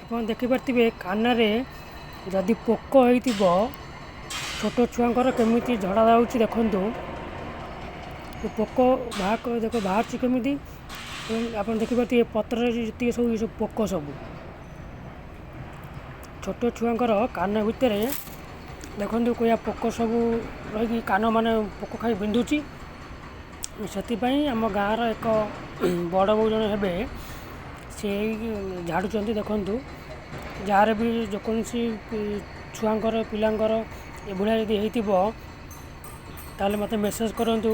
ଆପଣ ଦେଖିପାରୁଥିବେ କାନରେ ଯଦି ପୋକ ହେଇଥିବ ଛୋଟ ଛୁଆଙ୍କର କେମିତି ଝଡ଼ା ଯାଉଛି ଦେଖନ୍ତୁ। ପୋକ ବାହାରୁଛି କେମିତି ଆପଣ ଦେଖିପାରୁଥିବେ ପତ୍ରରେ ଯେତିକି ସବୁ ଏସବୁ ପୋକ ସବୁ ଛୋଟ ଛୁଆଙ୍କର କାନ ଭିତରେ ଦେଖନ୍ତୁ କୋୟା ପୋକ ସବୁ ରହିକି କାନ ମାନେ ପୋକ ଖାଇ ବିନ୍ଧୁଛି। ସେଥିପାଇଁ ଆମ ଗାଁର ଏକ ବଡ଼ ବୋଉ ଜଣେ ହେବେ ସେ ଝାଡ଼ୁଛନ୍ତି ଦେଖନ୍ତୁ। ଯାହାର ବି ଯେକୌଣସି ଛୁଆଙ୍କର ପିଲାଙ୍କର ଏଭଳିଆ ଯଦି ହେଇଥିବ ତାହେଲେ ମୋତେ ମେସେଜ୍ କରନ୍ତୁ।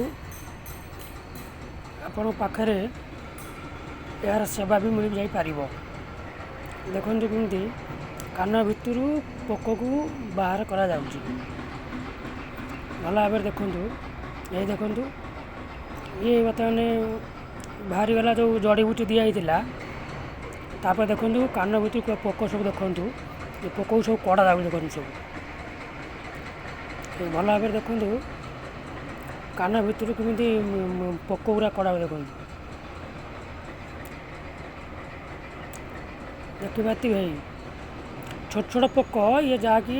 ଆପଣଙ୍କ ପାଖରେ ଏହାର ସେବା ବି ମିଳିଯାଇପାରିବ। ଦେଖନ୍ତୁ କେମିତି କାନ ଭିତରୁ ପୋକକୁ ବାହାର କରାଯାଉଛି। ଭଲ ଭାବରେ ଦେଖନ୍ତୁ। ଏହି ଦେଖନ୍ତୁ ଇଏ ବର୍ତ୍ତମାନ ବାହାରିଗଲା ଯେଉଁ ଜଡ଼ିବୁଟି ଦିଆହେଇଥିଲା। ତାପରେ ଦେଖନ୍ତୁ କାନ ଭିତରୁ ପୋକ ସବୁ ଦେଖନ୍ତୁ। ଏ ପୋକକୁ ସବୁ କଢ଼ା ଯାଉଛି ଦେଖନ୍ତୁ ସବୁ। ଭଲ ଭାବରେ ଦେଖନ୍ତୁ କାନ ଭିତରୁ କେମିତି ପୋକ ଗୁଡ଼ା କଢ଼ା ଦେଖନ୍ତୁ। ଦେଖିପାରୁଥିବେ ଛୋଟ ଛୋଟ ପୋକ ଇଏ ଯାହାକି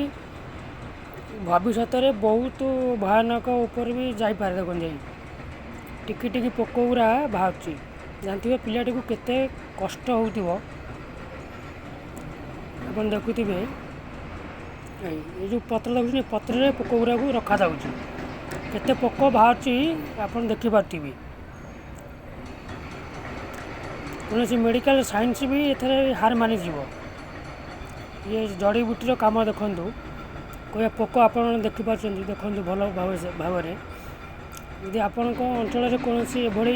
ଭବିଷ୍ୟତରେ ବହୁତ ଭୟାନକ ଉପରେ ବି ଯାଇପାରେ। ଦେଖନ୍ତୁ ଯାଇ ଟିକି ଟିକି ପୋକ ଗୁଡ଼ା ବାହାରୁଛି। ଜାଣିଥିବେ ପିଲାଟିକୁ କେତେ କଷ୍ଟ ହେଉଥିବ। ଆପଣ ଦେଖୁଥିବେ ଏ ଯେଉଁ ପତ୍ର ଦେଖୁଛନ୍ତି ପତ୍ରରେ ପୋକ ଗୁଡ଼ାକୁ ରଖାଯାଉଛି। କେତେ ପୋକ ବାହାରୁଛି ଆପଣ ଦେଖିପାରୁଥିବେ। କୌଣସି ମେଡ଼ିକାଲ ସାଇନ୍ସ ବି ଏଥିରେ ହାର ମାନିଯିବ। ଇଏ ଜଡ଼ିବୁଟିର କାମ ଦେଖନ୍ତୁ। କୋୟା ପୋକ ଆପଣ ଦେଖିପାରୁଛନ୍ତି ଦେଖନ୍ତୁ ଭଲ ଭାବରେ। ଯଦି ଆପଣଙ୍କ ଅଞ୍ଚଳରେ କୌଣସି ଏଭଳି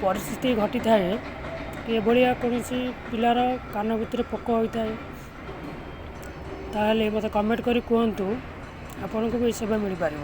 ପରିସ୍ଥିତି ଘଟିଥାଏ କି ଏଭଳିଆ କୌଣସି ପିଲାର କାନ ଭିତରେ ପୋକ ହୋଇଥାଏ ତାହେଲେ ମୋତେ କମେଣ୍ଟ କରି କୁହନ୍ତୁ। ଆପଣଙ୍କୁ ବି ସେବା ମିଳିପାରିବ।